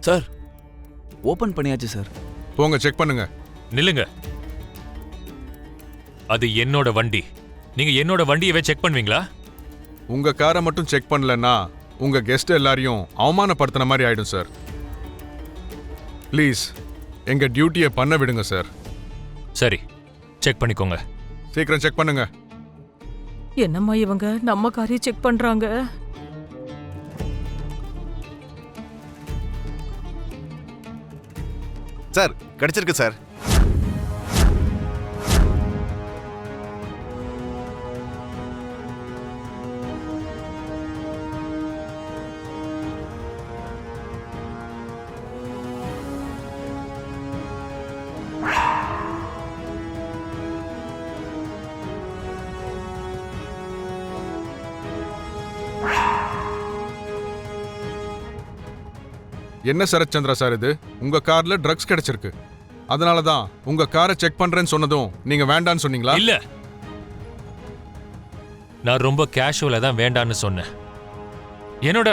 Sir open பண்ணியாச்சு sir. போங்க check பண்ணுங்க. நில்லுங்க. அது என்னோட வண்டி. நீங்க என்னோட வண்டியவே செக் பண்ணுவீங்களா? உங்க காரை மட்டும் செக் பண்ணலன்னா உங்க கெஸ்ட் எல்லாரையும் அவமானப்படுத்தின மாதிரி ஆயிடும் சார். ப்ளீஸ் எங்க டியூட்டியை பண்ண விடுங்க சார். சரி, செக் பண்ணிக்கோங்க. சீக்கிரம் செக் பண்ணுங்க. என்னம்மா இவங்க நம்ம காரையை செக் பண்றாங்க? சார் கிடைச்சிருக்கு சார். என்ன சரத்சந்திரா சார் இது? உங்க கார்ல ட்ரக்ஸ் கிடைச்சிருக்கு. அதனால தான் உங்க காரை செக் பண்றேன்னு சொன்னதும் நீங்க வேண்டான்னு சொன்னீங்களா? இல்ல, நான் ரொம்ப கேஷுவலா தான் வேண்டான்னு சொன்னேன். என்னோட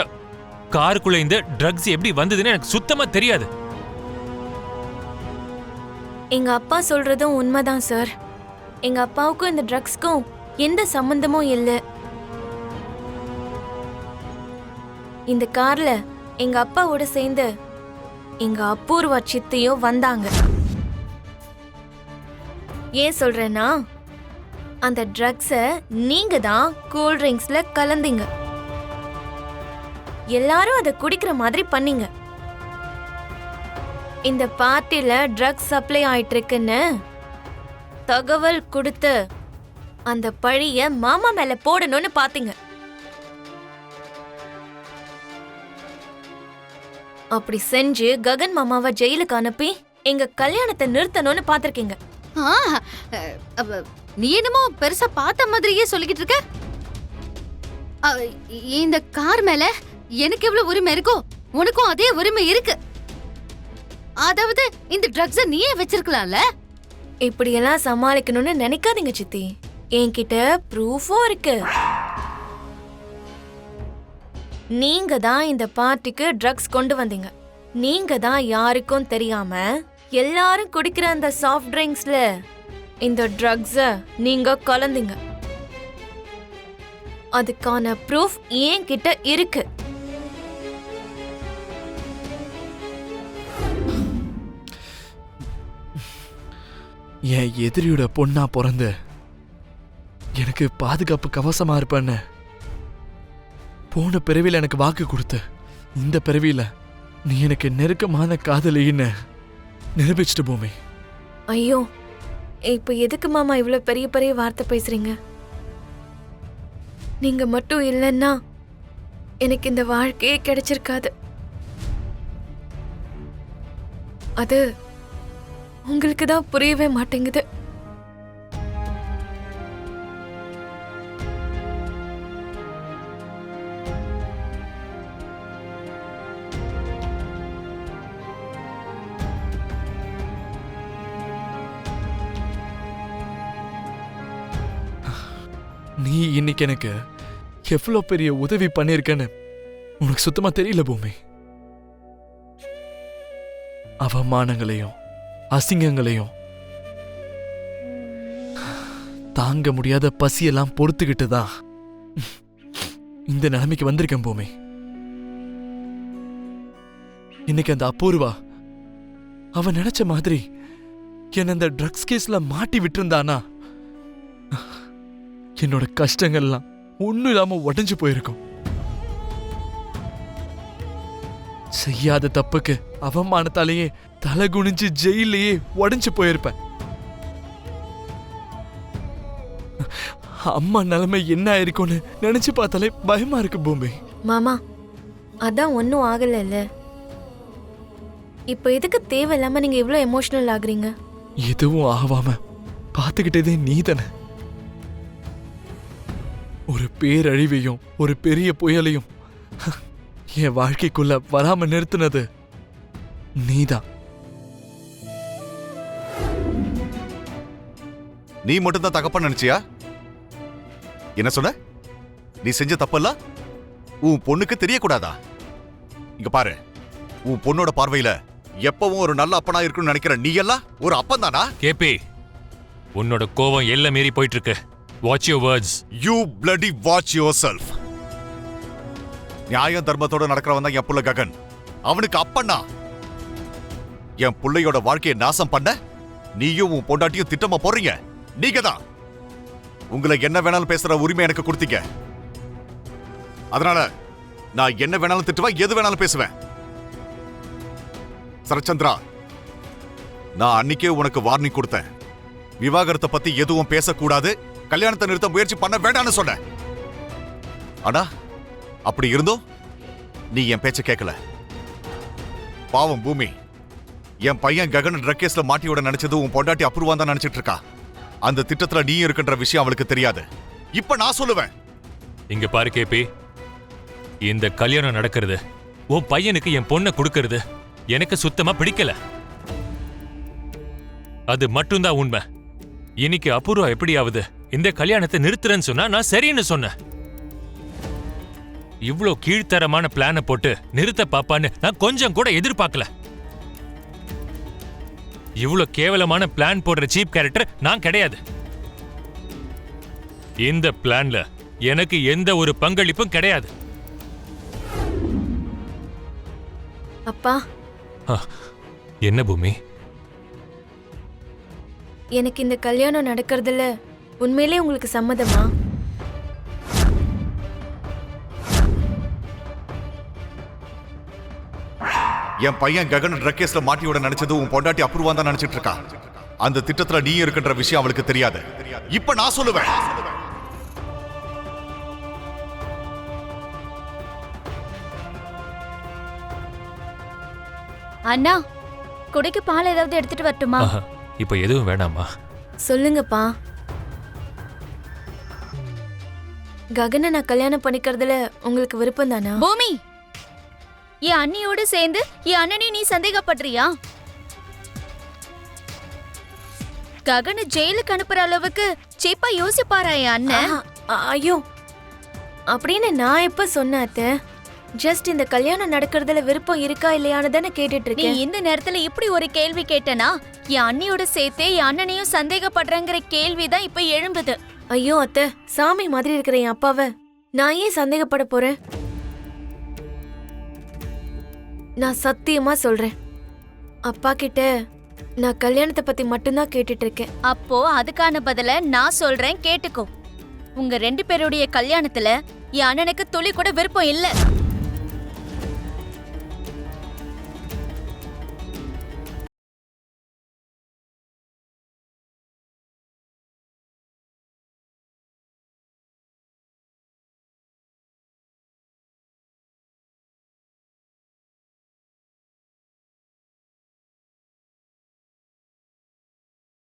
காருக்குள்ள இந்த ட்ரக்ஸ் எப்படி வந்ததுன்னு எனக்கு சுத்தமா தெரியாது. எங்க அப்பா சொல்றதும் உண்மைதான் சார். எங்க அப்பாவுக்கும் இந்த ட்ரக்ஸ்க்கும் எந்த சம்பந்தமும் இல்லை. இந்த கார்ல எங்க அப்பாவோட சேர்ந்து எங்க அபூர்வா சித்தியும் வந்தாங்க. ஏன் சொல்றேன்னா, அந்த ட்ரக்ஸ நீங்க தான் கூல் ட்ரிங்க்ஸ்ல கலந்தீங்க. எல்லாரும் அதை குடிக்கிற மாதிரி பண்ணீங்க. இந்த பார்ட்டில ட்ரக்ஸ் சப்ளை ஆயிட்டு இருக்குன்னு தகவல் கொடுத்து அந்த பழிய மாமா மேல போடணும்னு பாத்தீங்க. அப்படி செஞ்சு ககன் மாமாவை ஜெயிலுக்கு அனுப்பி எங்க கல்யாணத்தை நிறுத்தணும்னு பாத்திருக்கீங்க. நீ என்னமோ பெருசா பார்த்த மாதிரியே சொல்லிக்கிட்டு இருக்க. இந்த கார் மேல எனக்கு எவ்வளவு உரிமை இருக்கோ உனக்கும் அதே உரிமை இருக்கு. அதாவது இந்த ட்ரக்ஸ நீயே வச்சிருக்கலாம்ல. இப்படி எல்லாம் சமாளிக்கணும்னு நினைக்காதீங்க சித்தி. என்கிட்ட ப்ரூஃபும் இருக்கு. நீங்க தான் இந்த பார்ட்டிக்கு ட்ரக்ஸ் கொண்டு வந்தீங்க. நீங்க தான் யாருக்கும் தெரியாம எல்லாரும் குடிக்கிற அந்த சாஃப்ட் ட்ரிங்க்ஸ்ல இந்த ட்ரக்ஸ நீங்க கலந்தீங்க. அதுக்கான ப்ரூஃப் என்கிட்ட இருக்கு. என் எதிரியோட பொண்ணா பிறந்து எனக்கு பாதுகாப்பு கவசமா இருப்பேன்னு போன பிறவில எனக்கு வாக்கு கொடுத்த இந்த பிறவில நீ எனக்கு நெருக்கமான காதலின்னு நிரூபிச்சிட்டு பூமி. ஐயோ, இப்ப எதுக்கு மாமா இவ்வளவு பெரிய பெரிய வார்த்தை பேசுறீங்க? நீங்க மட்டும் இல்லைன்னா எனக்கு இந்த வாழ்க்கையே கிடைச்சிருக்காது. அது உங்களுக்கு தான் புரியவே மாட்டேங்குது. நீ இன்னைக்கு எனக்கு எவ்வளோ பெரிய உதவி பண்ணிருக்கன்னு உனக்கு சுத்தமா தெரியல பூமி. அவமானங்களையும் அசிங்கங்களையும் தாங்க முடியாத பசியெல்லாம் பொறுத்துக்கிட்டு தான் இந்த நிலைமைக்கு வந்திருக்கேன் பூமி. இன்னைக்கு அந்த அபூர்வா அவன் நினைச்ச மாதிரி என்ன அந்த ட்ரக்ஸ் கேஸ்ல மாட்டி விட்டுருந்தானா என்னோட கஷ்டங்கள்லாம் ஒன்னும் இல்லாம உடைஞ்சு போயிருக்கும். செய்யாத தப்புக்கு அவமானத்தாலேயே தலை குனிஞ்சு ஜெயிலேயே உடைஞ்சு போயிருப்பேன். அம்மா நிலைமை என்ன ஆயிருக்கும்னு நினைச்சு பார்த்தாலே பயமா இருக்கு பூமி. மாமா, அதான் ஒன்னும் ஆகல. இப்ப எதுக்கு தேவையில்லாம நீங்க இவ்வளவு எமோஷனல் ஆகுறீங்க? எதுவும் ஆகாம பாத்துக்கிட்டதே நீ தானே. ஒரு பேரழிவையும் ஒரு பெரிய புயலையும் என் வாழ்க்கைக்குள்ள வராம நிறுத்தினது நீதான். நீ மட்டும் தான் தகப்பன் நினைச்சியா? என்ன சொன்ன? நீ செஞ்ச தப்பெல்லாம் உன் பொண்ணுக்கு தெரியக்கூடாதா? இங்க பாரு, உன் பொண்ணோட பார்வையில எப்பவும் ஒரு நல்ல அப்பனா இருக்குன்னு நினைக்கிற நீ எல்லாம் ஒரு அப்பன் தானா? கேபி, உன்னோட கோவம் எல்லாம் மீறி போயிட்டு இருக்கு. Watch your words. You bloody watch yourself. நியாயம் தர்மத்தோட நடக்கிறவன் தான் என் புள்ள ககன். அவனுக்கு அப்பன்னா என் புள்ளையோட வாழ்க்கையை நாசம் பண்ண நீயும் உன் பொண்டாட்டியும் திட்டமா போறீங்க. நீங்க தான் உங்களை என்ன வேணாலும் பேசுற உரிமை எனக்கு கொடுத்தீங்க. அதனால நான் என்ன வேணாலும் திட்டுவேன், எது வேணாலும் பேசுவேன். சரச்சந்திரா, நான் அன்னைக்கே உனக்கு வார்னிங் கொடுத்தேன். விவாகரத்தை பத்தி எதுவும் பேசக்கூடாது, கல்யாணத்தை நிறுத்த முயற்சி பண்ண வேண்டாம்னு சொன்ன. ஆனா அப்படி இருந்தும் நீ என் பேச்ச கேட்கல. பாவம் பூமி, என் பையன் ககன் ட்ரக் கேஸ்ல மாட்டியோட நினைச்சது உன் பொண்டாட்டி அப்ரூவா தான் நினைச்சிட்டு இருக்கா. அந்த திட்டத்துல நீ இருக்கின்ற விஷயம் அவளுக்கு தெரியாது. இப்ப நான் சொல்லுவேன். இங்க பாரு கேபி, இந்த கல்யாணம் நடக்கிறது, உன் பையனுக்கு என் பொண்ணை கொடுக்கறது எனக்கு சுத்தமா பிடிக்கல. அது மட்டும்தான் உண்மை. இன்னைக்கு அபூர்வா எப்படியாவது இந்த கல்யாணத்தை நிறுத்துறேன்னு சொன்னா நான் சரின்னு சொன்னேன். இவ்ளோ கீழ்த்தரமான பிளான போட்டு நிறுத்த பாப்பான்னு நான் கொஞ்சம் கூட எதிர்பார்க்கல. இவ்ளோ கேவலமான பிளான் போடுற சீப் கேரக்டர் நான் கிடையாது. இந்த பிளான்ல எனக்கு எந்த ஒரு பங்களிப்பும் கிடையாது. அப்பா, என்ன பூமி? எனக்கு இந்த கல்யாணம் நடக்கிறதுல உண்மையிலே உங்களுக்கு சம்மதமா? என் பையன் ககன் ட்ரக் கேஸ்ல மாட்டியோட நினைச்சது உன் பொண்டாட்டி அப்ரூவா தான் நினைச்சிட்டு இருக்கா. அந்த திட்டத்துல நீ இருக்கின்ற விஷயம் அவளுக்கு தெரியாது. இப்ப நான் சொல்லுவேன். அண்ணா, குடிக்கு பால் ஏதாவது எடுத்துட்டு வரட்டுமா? இப்ப எதுவும் வேணாமா? சொல்லுங்கப்பா. ககனை நான் கல்யாணம் பண்ணிக்கிறதுல உங்களுக்கு விருப்பம் தானா? பூமி, என் அண்ணியோடு சேர்ந்து என் அண்ணனை நீ சந்தேகப்படுறியா? ககனை ஜெயிலுக்கு அனுப்புற அளவுக்கு சீப்பா யோசிப்பாரா என் அண்ணன்? ஐயோ, அப்படின்னு நான் எப்ப சொன்னேன் அத்தை? ஜஸ்ட் இந்த கல்யாணம் நடக்கிறதுல விருப்பம் இருக்கா இல்லையான்னு தானே கேட்டுட்டு நீ இருக்கேன். இந்த நேரத்துல இப்படி ஒரு கேள்வி கேட்டனா என் அண்ணியோட சேர்த்தே என் அண்ணனையும் சந்தேகப்படுறங்கிற கேள்விதான் இப்ப எழும்புது. ஐயோ அத்தை, சாமி மாதிரி இருக்கிற என் அப்பாவை நான் ஏன் சந்தேகப்பட போறேன்? நான் சத்தியமா சொல்றேன், அப்பா கிட்ட நான் கல்யாணத்தை பத்தி மட்டும்தான் கேட்டுட்டு இருக்கேன். அப்போ அதுக்கான பதில நான் சொல்றேன், கேட்டுக்கோ. உங்க 2 பேருடைய கல்யாணத்துல என் அண்ணனுக்கு துளி கூட விருப்பம் இல்ல.